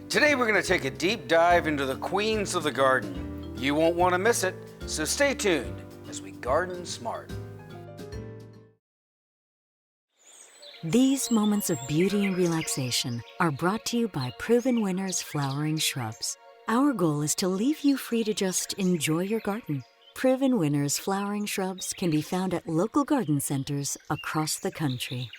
Today we're going to take a deep dive into the queens of the garden. You won't want to miss it, so stay tuned as we garden smart. These moments of beauty and relaxation are brought to you by Proven Winners Flowering Shrubs. Our goal is to leave you free to just enjoy your garden. Proven Winners Flowering Shrubs can be found at local garden centers across the country.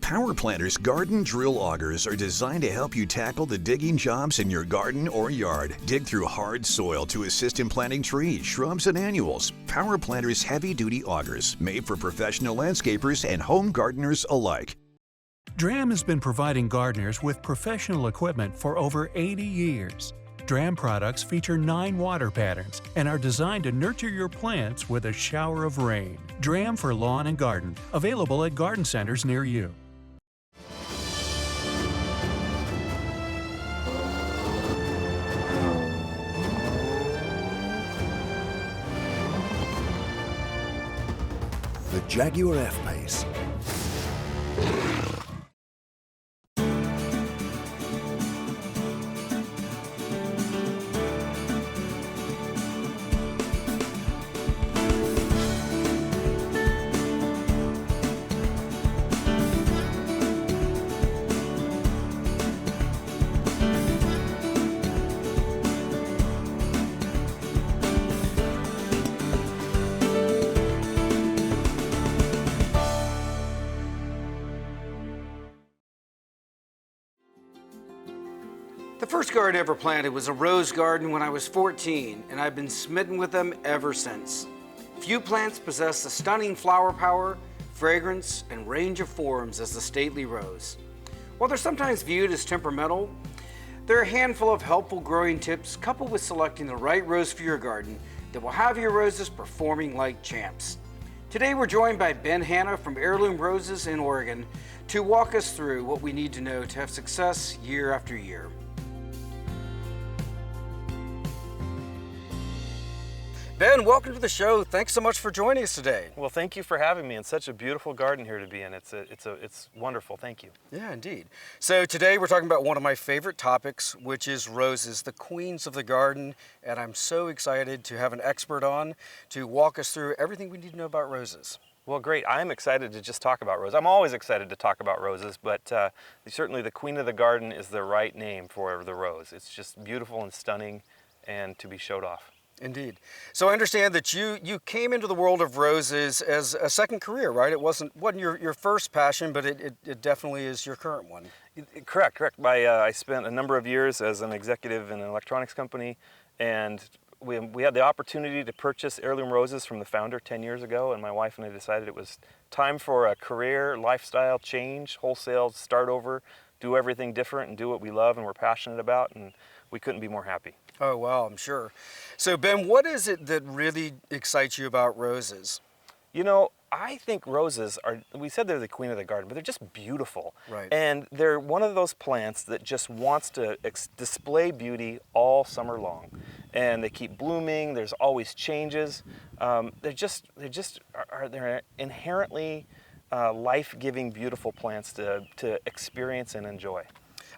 Power Planter's garden drill augers are designed to help you tackle the digging jobs in your garden or yard. Dig through hard soil to assist in planting trees, shrubs, and annuals. Power Planter's heavy-duty augers, made for professional landscapers and home gardeners alike. DRAM has been providing gardeners with professional equipment for over 80 years. DRAM products feature 9 water patterns and are designed to nurture your plants with a shower of rain. DRAM for lawn and garden, available at garden centers near you. The Jaguar F-Pace. The first garden I ever planted was a rose garden when I was 14, and I've been smitten with them ever since. Few plants possess the stunning flower power, fragrance, and range of forms as the stately rose. While they're sometimes viewed as temperamental, there are a handful of helpful growing tips coupled with selecting the right rose for your garden that will have your roses performing like champs. Today we're joined by Ben Hanna from Heirloom Roses in Oregon to walk us through what we need to know to have success year after year. Ben, welcome to the show. Thanks so much for joining us today. Well, thank you for having me. It's such a beautiful garden here to be in. It's wonderful. Thank you. Yeah, indeed. So today we're talking about one of my favorite topics, which is roses, the queens of the garden. And I'm so excited to have an expert on to walk us through everything we need to know about roses. Well, great. I'm excited to just talk about roses. I'm always excited to talk about roses, but certainly the queen of the garden is the right name for the rose. It's just beautiful and stunning and to be showed off. Indeed. So I understand that you came into the world of roses as a second career, right? It wasn't your first passion, but it definitely is your current one. Correct. I spent a number of years as an executive in an electronics company, and we had the opportunity to purchase Heirloom Roses from the founder 10 years ago, and my wife and I decided it was time for a career, lifestyle change, wholesale, start over, do everything different and do what we love and we're passionate about, and we couldn't be more happy. Oh, wow, I'm sure. So, Ben, what is it that really excites you about roses? You know, I think roses are, we said they're the queen of the garden, but they're just beautiful. Right. And they're one of those plants that just wants to display beauty all summer long. And they keep blooming, there's always changes. They're inherently life-giving, beautiful plants to experience and enjoy.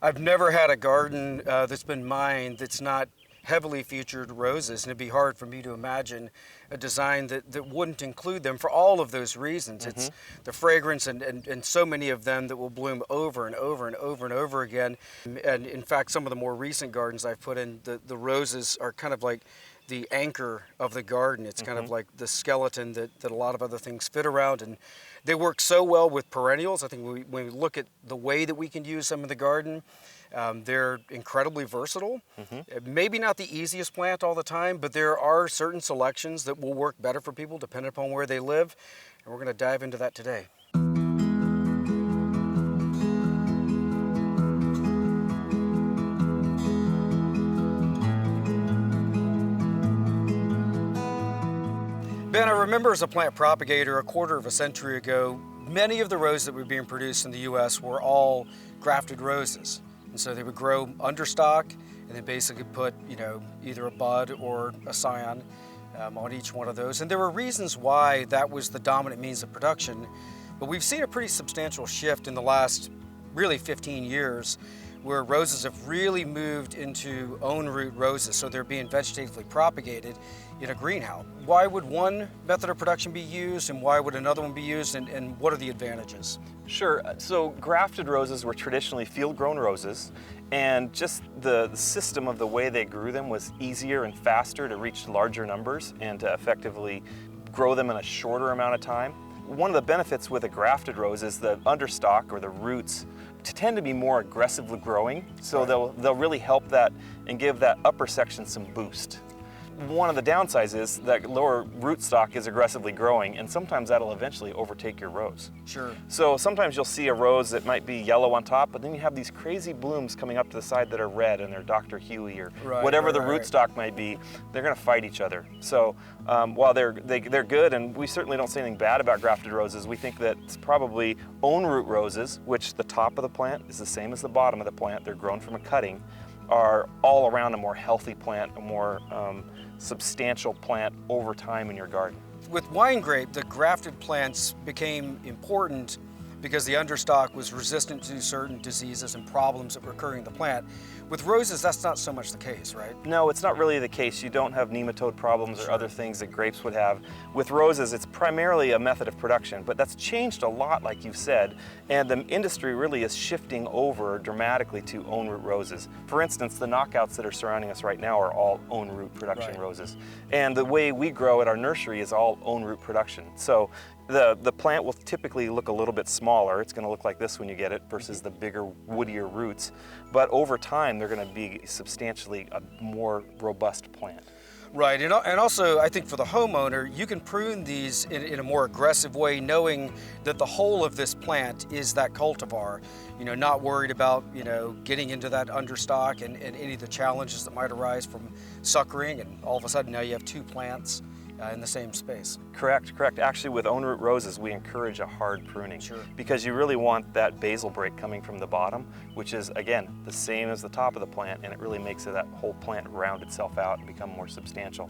I've never had a garden that's been mine that's not heavily featured roses, and it'd be hard for me to imagine a design that wouldn't include them for all of those reasons. Mm-hmm. It's the fragrance and so many of them that will bloom over and over and over and over again. And in fact, some of the more recent gardens I've put in, the roses are kind of like the anchor of the garden. It's kind of like the skeleton that a lot of other things fit around, and they work so well with perennials. I think when we look at the way that we can use them in the garden, they're incredibly versatile. Maybe not the easiest plant all the time, but there are certain selections that will work better for people depending upon where they live, and we're going to dive into that today. Ben, I remember as a plant propagator a quarter of a century ago, many of the roses that were being produced in the U.S. were all grafted roses. And so they would grow under stock and then basically put, either a bud or a scion on each one of those. And there were reasons why that was the dominant means of production. But we've seen a pretty substantial shift in the last really 15 years where roses have really moved into own root roses, so they're being vegetatively propagated in a greenhouse. Why would one method of production be used and why would another one be used, and what are the advantages? Sure. So grafted roses were traditionally field-grown roses, and just the system of the way they grew them was easier and faster to reach larger numbers and to effectively grow them in a shorter amount of time. One of the benefits with a grafted rose is the understock or the roots tend to be more aggressively growing, so they'll really help that and give that upper section some boost. One of the downsides is that lower rootstock is aggressively growing, and sometimes that'll eventually overtake your rose. Sure. So sometimes you'll see a rose that might be yellow on top, but then you have these crazy blooms coming up to the side that are red, and they're Dr. Huey or whatever the rootstock might be. They're going to fight each other. So while they're good, and we certainly don't say anything bad about grafted roses, we think that it's probably own root roses, which the top of the plant is the same as the bottom of the plant. They're grown from a cutting, are all around a more healthy plant, a more substantial plant over time in your garden. With wine grape, the grafted plants became important because the understock was resistant to certain diseases and problems that were occurring in the plant. With roses, that's not so much the case, right? No, it's not really the case. You don't have nematode problems or other things that grapes would have. With roses, it's primarily a method of production, but that's changed a lot, like you've said, and the industry really is shifting over dramatically to own root roses. For instance, the knockouts that are surrounding us right now are all own root production roses. And the way we grow at our nursery is all own root production. So the plant will typically look a little bit smaller. It's going to look like this when you get it versus the bigger, woodier roots. But over time, they're going to be substantially a more robust plant. Right, and also I think for the homeowner, you can prune these in a more aggressive way, knowing that the whole of this plant is that cultivar. You know, not worried about, you know, getting into that understock and any of the challenges that might arise from suckering, and all of a sudden now you have two plants in the same space. Correct. Actually, with own root roses, we encourage a hard pruning. Sure. Because you really want that basal break coming from the bottom, which is, again, the same as the top of the plant, and it really makes that whole plant round itself out and become more substantial.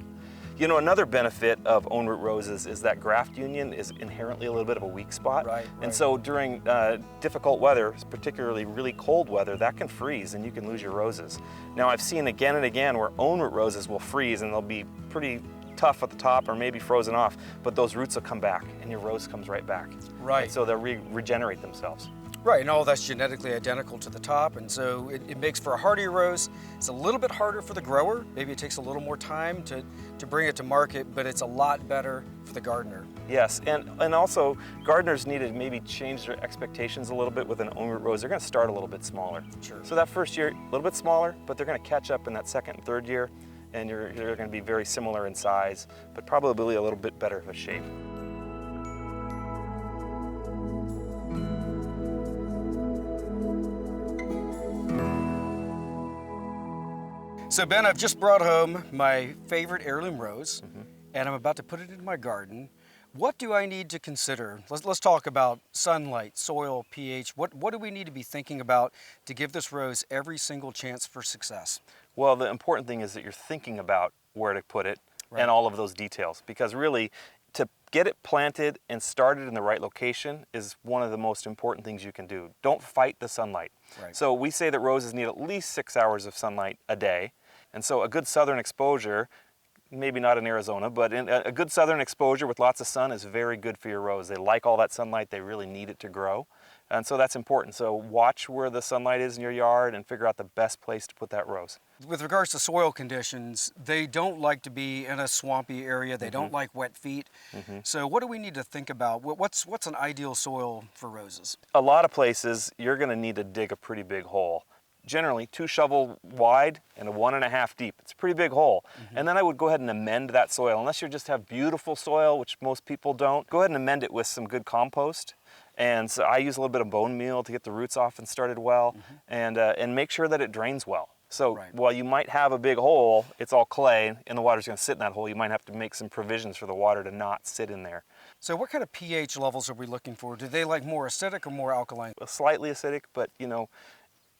You know, another benefit of own root roses is that graft union is inherently a little bit of a weak spot. Right. And so during difficult weather, particularly really cold weather, that can freeze and you can lose your roses. Now, I've seen again and again where own root roses will freeze and they'll be pretty tough at the top or maybe frozen off, but those roots will come back and your rose comes right back. Right. And so they'll regenerate themselves. Right, and all that's genetically identical to the top, and so it makes for a hardier rose. It's a little bit harder for the grower. Maybe it takes a little more time to bring it to market, but it's a lot better for the gardener. Yes, and also gardeners need to maybe change their expectations a little bit with an own root rose. They're going to start a little bit smaller. Sure. So that first year, a little bit smaller, but they're going to catch up in that second and third year, and you're going to be very similar in size, but probably a little bit better of a shape. So Ben, I've just brought home my favorite heirloom rose, and I'm about to put it in my garden. What do I need to consider? Let's talk about sunlight, soil, pH. What do we need to be thinking about to give this rose every single chance for success? Well, the important thing is that you're thinking about where to put it and all of those details, because really to get it planted and started in the right location is one of the most important things you can do. Don't fight the sunlight. Right. So we say that roses need at least 6 hours of sunlight a day. And so a good southern exposure, maybe not in Arizona, but a good southern exposure with lots of sun is very good for your rose. They like all that sunlight, they really need it to grow. And so that's important. So watch where the sunlight is in your yard and figure out the best place to put that rose. With regards to soil conditions, they don't like to be in a swampy area. They don't like wet feet. So what do we need to think about? What's an ideal soil for roses? A lot of places, you're gonna need to dig a pretty big hole. Generally 2 shovel wide and 1.5 deep. It's a pretty big hole. And then I would go ahead and amend that soil. Unless you just have beautiful soil, which most people don't, go ahead and amend it with some good compost. And so I use a little bit of bone meal to get the roots off and started well, and make sure that it drains well. So while you might have a big hole, it's all clay, and the water's gonna sit in that hole, you might have to make some provisions for the water to not sit in there. So what kind of pH levels are we looking for? Do they like more acidic or more alkaline? Slightly acidic, but you know,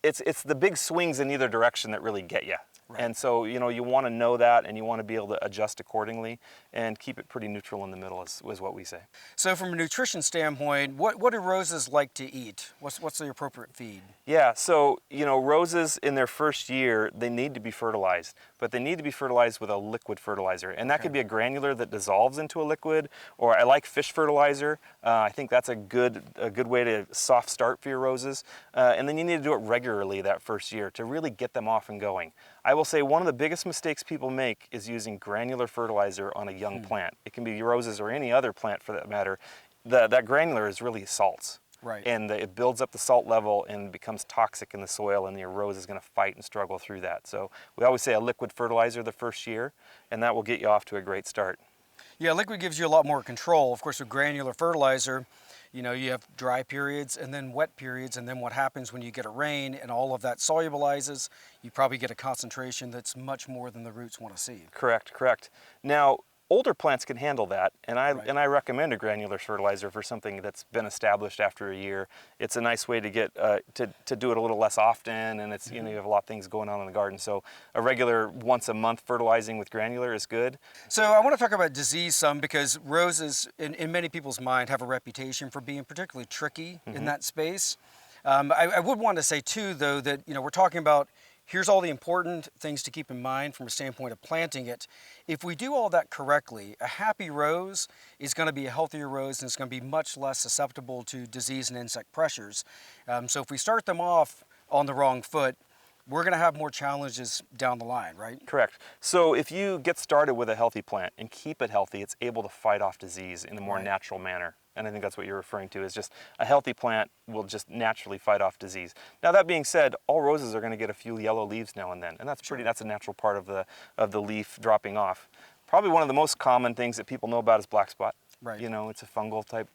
it's the big swings in either direction that really get you. Right. And so, you know, you want to know that, and you want to be able to adjust accordingly and keep it pretty neutral in the middle is what we say. So from a nutrition standpoint, what do roses like to eat? What's the appropriate feed? Yeah, so, you know, roses in their first year, they need to be fertilized, but they need to be fertilized with a liquid fertilizer. And that could be a granular that dissolves into a liquid, or I like fish fertilizer. I think that's a good way to soft start for your roses. And then you need to do it regularly that first year to really get them off and going. I will say one of the biggest mistakes people make is using granular fertilizer on a young plant. It can be roses or any other plant for that matter. That granular is really salts. Right. And it builds up the salt level and becomes toxic in the soil, and your rose is going to fight and struggle through that. So we always say a liquid fertilizer the first year, and that will get you off to a great start. Yeah, liquid gives you a lot more control. Of course, with granular fertilizer, you know, you have dry periods and then wet periods, and then what happens when you get a rain and all of that solubilizes, you probably get a concentration that's much more than the roots want to see. Correct, correct. Now, older plants can handle that, and I recommend a granular fertilizer for something that's been established after a year. It's a nice way to get to do it a little less often, and it's you know, you have a lot of things going on in the garden. So a regular once a month fertilizing with granular is good. So I want to talk about disease some, because roses, in many people's mind, have a reputation for being particularly tricky in that space. I would want to say too, though, that you know, we're talking about here's all the important things to keep in mind from a standpoint of planting it. If we do all that correctly, a happy rose is going to be a healthier rose, and it's going to be much less susceptible to disease and insect pressures. So if we start them off on the wrong foot, we're going to have more challenges down the line, right? Correct. So if you get started with a healthy plant and keep it healthy, it's able to fight off disease in a more natural manner. And I think that's what you're referring to, is just a healthy plant will just naturally fight off disease. Now that being said, all roses are going to get a few yellow leaves now and then, and that's that's a natural part of the leaf dropping off. Probably one of the most common things that people know about is black spot. Right. You know, it's a fungal type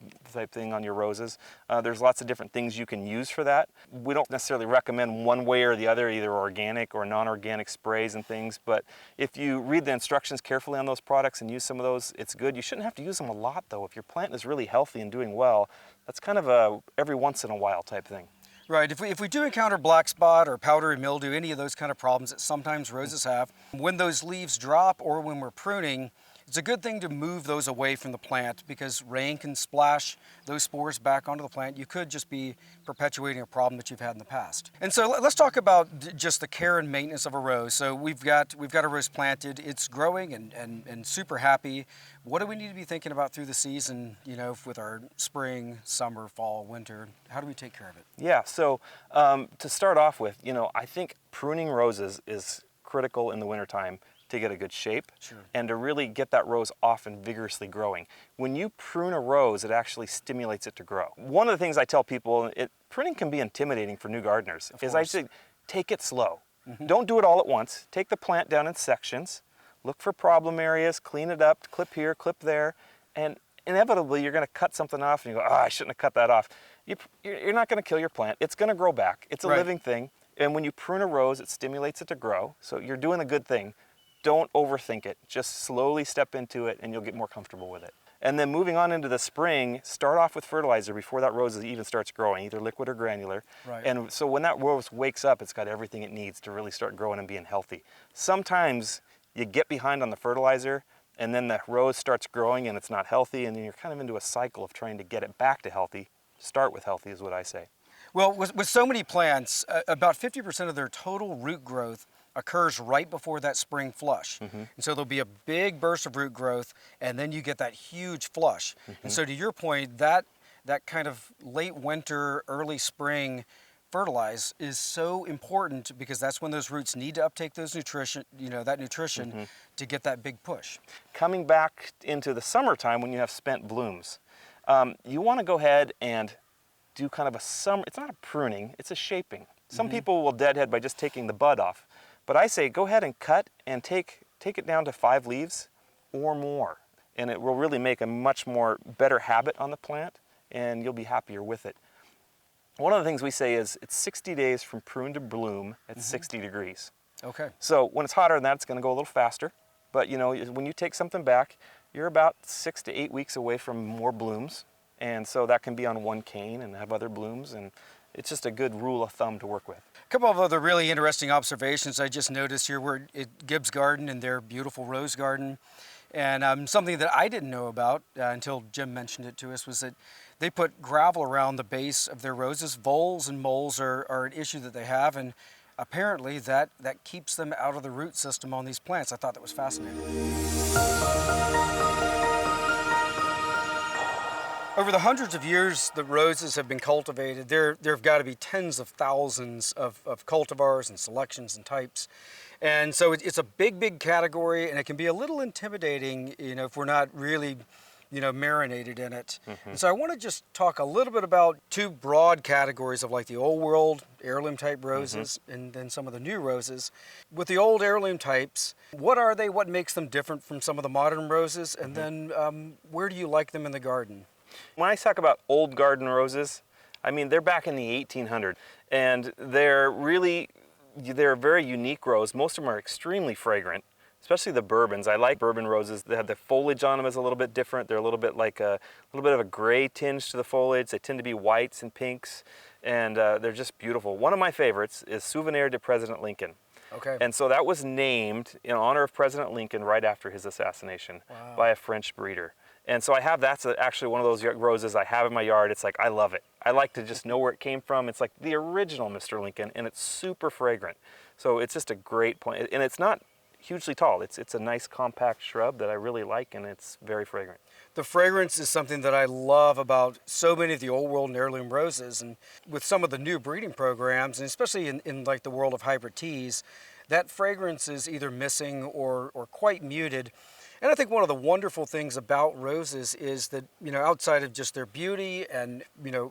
thing on your roses. There's lots of different things you can use for that. We don't necessarily recommend one way or the other, either organic or non-organic sprays and things, but if you read the instructions carefully on those products and use some of those, it's good. You shouldn't have to use them a lot though. If your plant is really healthy and doing well, that's kind of a every once in a while type thing. Right, if we do encounter black spot or powdery mildew, any of those kind of problems that sometimes roses have, when those leaves drop or when we're pruning, it's a good thing to move those away from the plant, because rain can splash those spores back onto the plant. You could just be perpetuating a problem that you've had in the past. And so let's talk about just the care and maintenance of a rose. So we've got a rose planted, it's growing and super happy. What do we need to be thinking about through the season, you know, with our spring, summer, fall, winter? How do we take care of it? Yeah, so to start off with, you know, I think pruning roses is critical in the wintertime to get a good shape and to really get that rose off and vigorously growing. When you prune a rose, it actually stimulates it to grow. One of the things I tell people, pruning can be intimidating for new gardeners, is I say, take it slow. Don't do it all at once. Take the plant down in sections, look for problem areas, clean it up, clip here, clip there, and inevitably you're gonna cut something off and you go, oh, I shouldn't have cut that off. You're not gonna kill your plant. It's gonna grow back. It's a living thing. And when you prune a rose, it stimulates it to grow. So you're doing a good thing. Don't overthink it. Just slowly step into it and you'll get more comfortable with it. And then moving on into the spring, start off with fertilizer before that rose even starts growing, either liquid or granular. Right. And so when that rose wakes up, it's got everything it needs to really start growing and being healthy. Sometimes you get behind on the fertilizer and then the rose starts growing and it's not healthy, and then you're kind of into a cycle of trying to get it back to healthy. Start with healthy is what I say. Well, with so many plants, about 50% of their total root growth occurs right before that spring flush. And so there'll be a big burst of root growth, and then you get that huge flush. And so to your point, that kind of late winter, early spring fertilize is so important, because that's when those roots need to uptake those nutrition, that nutrition to get that big push. Coming back into the summertime when you have spent blooms, you want to go ahead and do kind of a summer, it's not a pruning, it's a shaping. Some people will deadhead by just taking the bud off. But I say go ahead and cut and take it down to 5 leaves or more. And it will really make a much more better habit on the plant, and you'll be happier with it. One of the things we say is it's 60 days from prune to bloom at 60 degrees. Okay. So when it's hotter than that, it's going to go a little faster. But you know, when you take something back, you're about 6 to 8 weeks away from more blooms. And so that can be on one cane and have other blooms, and it's just a good rule of thumb to work with. couple of other really interesting observations I just noticed here. We're at Gibbs Garden in their beautiful rose garden. And something that I didn't know about until Jim mentioned it to us was that they put gravel around the base of their roses. Voles and moles are an issue that they have, and apparently that keeps them out of the root system on these plants. I thought that was fascinating. Over the hundreds of years that roses have been cultivated, there have got to be tens of thousands of cultivars and selections and types. And so it's a big category, and it can be a little intimidating, if we're not really, marinated in it. And so I want to just talk a little bit about two broad categories of like the old world heirloom type roses and then some of the new roses. With the old heirloom types, what are they? What makes them different from some of the modern roses? And then where do you like them in the garden? When I talk about old garden roses, I mean, they're back in the 1800s, and they're a very unique rose. Most of them are extremely fragrant, especially the bourbons. I like bourbon roses. They have the foliage on them is a little bit different. They're a little bit of a gray tinge to the foliage. They tend to be whites and pinks, and they're just beautiful. One of my favorites is Souvenir de President Lincoln. Okay. And so that was named in honor of President Lincoln right after his assassination by a French breeder. And so that's actually one of those roses I have in my yard. It's like, I love it. I like to just know where it came from. It's like the original Mr. Lincoln, and it's super fragrant. So it's just a great plant, and it's not hugely tall. It's a nice compact shrub that I really like, and it's very fragrant. The fragrance is something that I love about so many of the old world and heirloom roses, and with some of the new breeding programs, and especially in like the world of hybrid teas, that fragrance is either missing or quite muted. And I think one of the wonderful things about roses is that, outside of just their beauty and,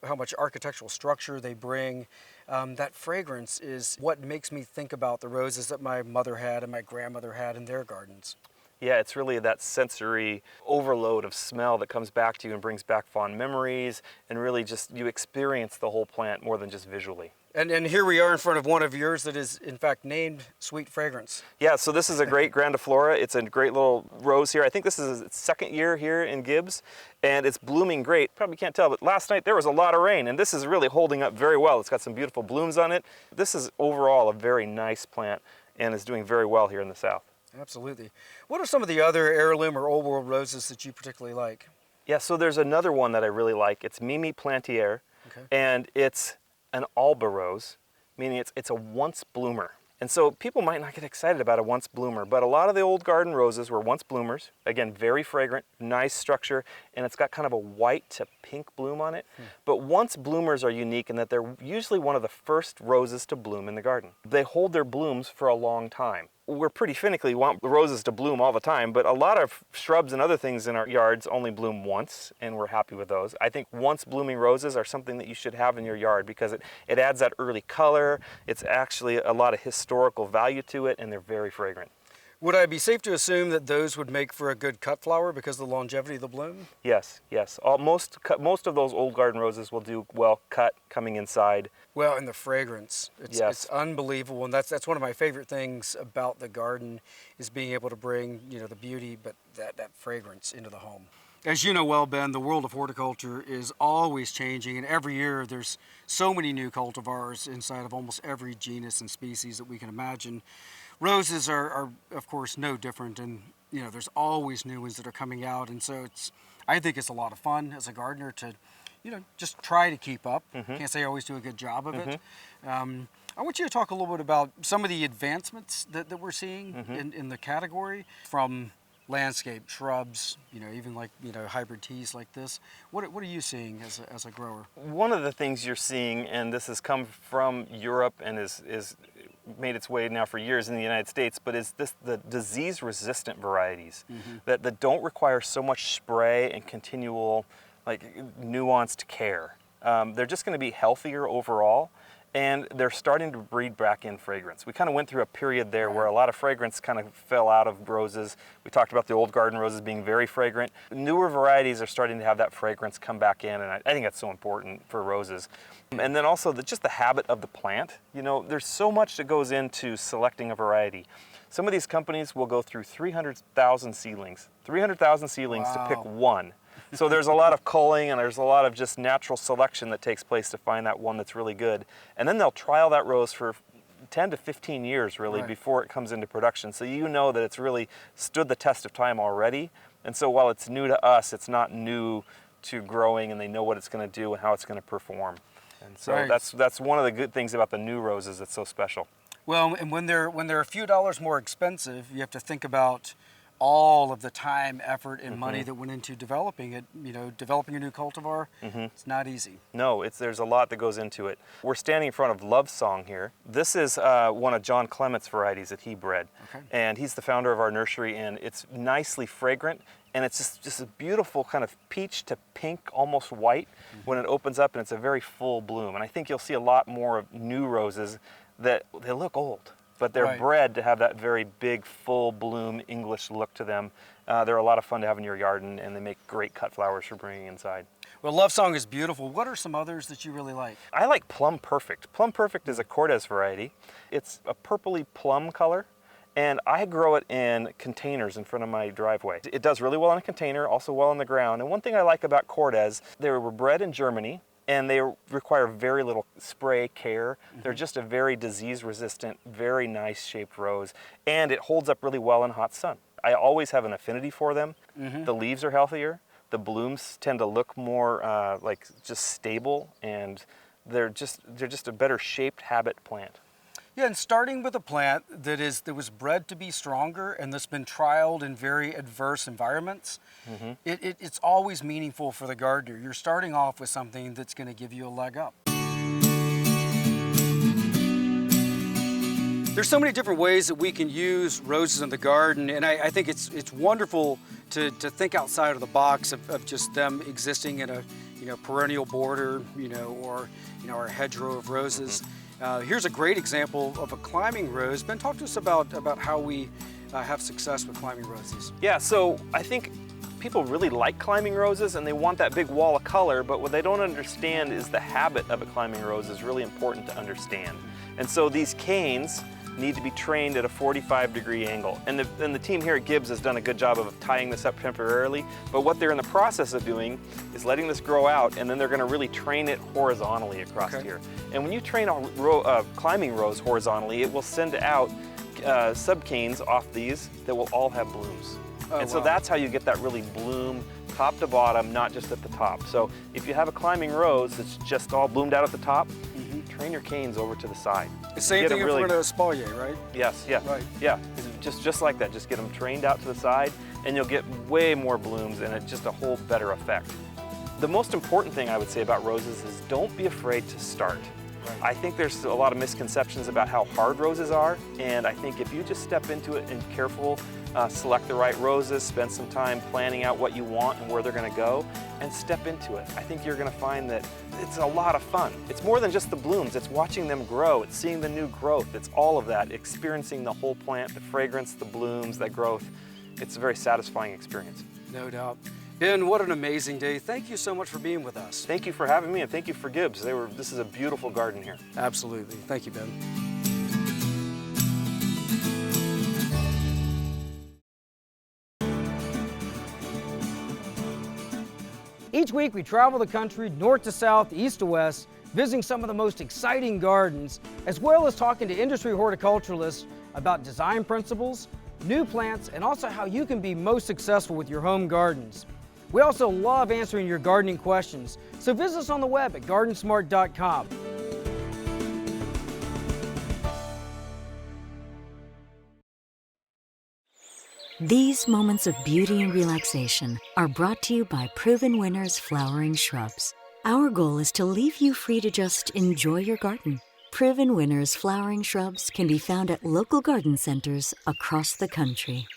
how much architectural structure they bring, that fragrance is what makes me think about the roses that my mother had and my grandmother had in their gardens. Yeah, it's really that sensory overload of smell that comes back to you and brings back fond memories, and really just you experience the whole plant more than just visually. And here we are in front of one of yours that is, in fact, named Sweet Fragrance. Yeah, so this is a great grandiflora. It's a great little rose here. I think this is its second year here in Gibbs, and it's blooming great. Probably can't tell, but last night there was a lot of rain, and this is really holding up very well. It's got some beautiful blooms on it. This is overall a very nice plant and is doing very well here in the South. Absolutely. What are some of the other heirloom or old world roses that you particularly like? Yeah, so there's another one that I really like. It's Mimi Plantier, Okay. and it's an alba rose, meaning it's a once bloomer. And so people might not get excited about a once bloomer, but a lot of the old garden roses were once bloomers. Again, very fragrant, nice structure, and it's got kind of a white to pink bloom on it. But once bloomers are unique in that they're usually one of the first roses to bloom in the garden. They hold their blooms for a long time. We're pretty finicky, want the roses to bloom all the time, but a lot of shrubs and other things in our yards only bloom once, and we're happy with those. I think once blooming roses are something that you should have in your yard because it adds that early color. It's actually a lot of historical value to it, and they're very fragrant. Would I be safe to assume that those would make for a good cut flower because of the longevity of the bloom? Yes, yes. Most of those old garden roses will do well cut coming inside. Well, and the fragrance, it's Yes. unbelievable, and that's one of my favorite things about the garden is being able to bring the beauty, but that fragrance into the home. As you know well, Ben, the world of horticulture is always changing, and every year there's so many new cultivars inside of almost every genus and species that we can imagine. Roses are of course no different, and there's always new ones that are coming out, and so I think it's a lot of fun as a gardener to just try to keep up. Can't say I always do a good job of it. I want you to talk a little bit about some of the advancements that we're seeing in the category, from landscape, shrubs, even like hybrid teas like this. What are you seeing as a grower? One of the things you're seeing, and this has come from Europe and is made its way now for years in the United States, but is the disease-resistant varieties that don't require so much spray and continual nuanced care. They're just going to be healthier overall, and they're starting to breed back in fragrance. We kind of went through a period there where a lot of fragrance kind of fell out of roses. We talked about the old garden roses being very fragrant. Newer varieties are starting to have that fragrance come back in, and I think that's so important for roses. And then also just the habit of the plant. There's so much that goes into selecting a variety. Some of these companies will go through 300,000 seedlings. 300,000 seedlings to pick one. So there's a lot of culling, and there's a lot of just natural selection that takes place to find that one that's really good. And then they'll trial that rose for 10 to 15 years really Right. before it comes into production. So you know that it's really stood the test of time already. And so while it's new to us, it's not new to growing, and they know what it's going to do and how it's going to perform. And so Right. that's one of the good things about the new roses that's so special. Well, and when they're a few dollars more expensive, you have to think about all of the time, effort, and money that went into developing it. You know, developing a new cultivar, it's not easy. No, there's a lot that goes into it. We're standing in front of Love Song here. This is one of John Clement's varieties that he bred. Okay. And he's the founder of our nursery, and it's nicely fragrant, and it's just a beautiful kind of peach to pink, almost white, when it opens up, and it's a very full bloom. And I think you'll see a lot more of new roses that they look old, but they're Right. bred to have that very big, full bloom English look to them. They're a lot of fun to have in your garden, and they make great cut flowers for bringing inside. Well, Love Song is beautiful. What are some others that you really like? I like Plum Perfect. Plum Perfect is a Cortez variety. It's a purpley plum color, and I grow it in containers in front of my driveway. It does really well in a container, also well on the ground. And one thing I like about Cortez, they were bred in Germany, and they require very little spray care. They're just a very disease-resistant, very nice shaped rose, and it holds up really well in hot sun. I always have an affinity for them. The leaves are healthier. The blooms tend to look more like just stable, and they're just a better shaped habit plant. Yeah, and starting with a plant that was bred to be stronger and that's been trialed in very adverse environments, it's always meaningful for the gardener. You're starting off with something that's going to give you a leg up. There's so many different ways that we can use roses in the garden, and I think it's wonderful to think outside of the box of just them existing in a perennial border, or a hedgerow of roses. Here's a great example of a climbing rose. Ben, talk to us about how we have success with climbing roses. Yeah, so I think people really like climbing roses, and they want that big wall of color, but what they don't understand is the habit of a climbing rose is really important to understand. And so these canes need to be trained at a 45-degree angle. And the team here at Gibbs has done a good job of tying this up temporarily, but what they're in the process of doing is letting this grow out, and then they're gonna really train it horizontally across here. And when you train a climbing rose horizontally, it will send out subcanes off these that will all have blooms. And so that's how you get that really bloom top to bottom, not just at the top. So if you have a climbing rose that's just all bloomed out at the top, train your canes over to the side. The same thing if we're in a espalier, right? Yes, yeah. Right. Yeah, just like that. Just get them trained out to the side, and you'll get way more blooms, and it's just a whole better effect. The most important thing I would say about roses is don't be afraid to start. Right. I think there's a lot of misconceptions about how hard roses are, and I think if you just step into it and select the right roses, spend some time planning out what you want and where they're going to go, and step into it. I think you're going to find that it's a lot of fun. It's more than just the blooms, it's watching them grow, it's seeing the new growth, it's all of that, experiencing the whole plant, the fragrance, the blooms, that growth. It's a very satisfying experience. No doubt. Ben, what an amazing day. Thank you so much for being with us. Thank you for having me, and thank you for Gibbs. This is a beautiful garden here. Absolutely. Thank you, Ben. Each week we travel the country north to south, east to west, visiting some of the most exciting gardens, as well as talking to industry horticulturalists about design principles, new plants, and also how you can be most successful with your home gardens. We also love answering your gardening questions, so visit us on the web at GardenSMART.com. These moments of beauty and relaxation are brought to you by Proven Winners Flowering Shrubs. Our goal is to leave you free to just enjoy your garden. Proven Winners Flowering Shrubs can be found at local garden centers across the country.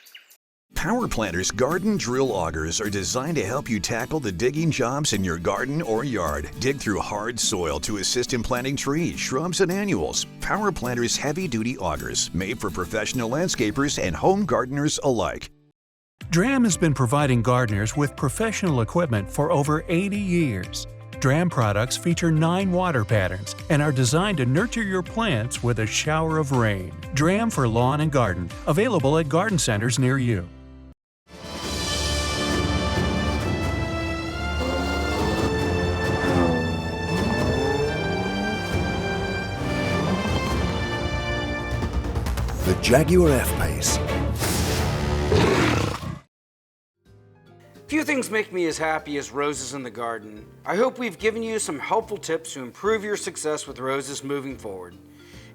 Power Planter's garden drill augers are designed to help you tackle the digging jobs in your garden or yard. Dig through hard soil to assist in planting trees, shrubs, and annuals. Power Planter's heavy-duty augers, made for professional landscapers and home gardeners alike. DRAM has been providing gardeners with professional equipment for over 80 years. DRAM products feature 9 water patterns and are designed to nurture your plants with a shower of rain. DRAM for lawn and garden, available at garden centers near you. The Jaguar F-Pace. Few things make me as happy as roses in the garden. I hope we've given you some helpful tips to improve your success with roses moving forward.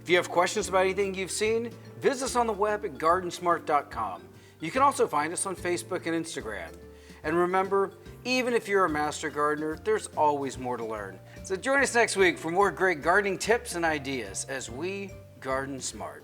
If you have questions about anything you've seen, visit us on the web at GardenSMART.com. You can also find us on Facebook and Instagram. And remember, even if you're a master gardener, there's always more to learn. So join us next week for more great gardening tips and ideas as we garden smart.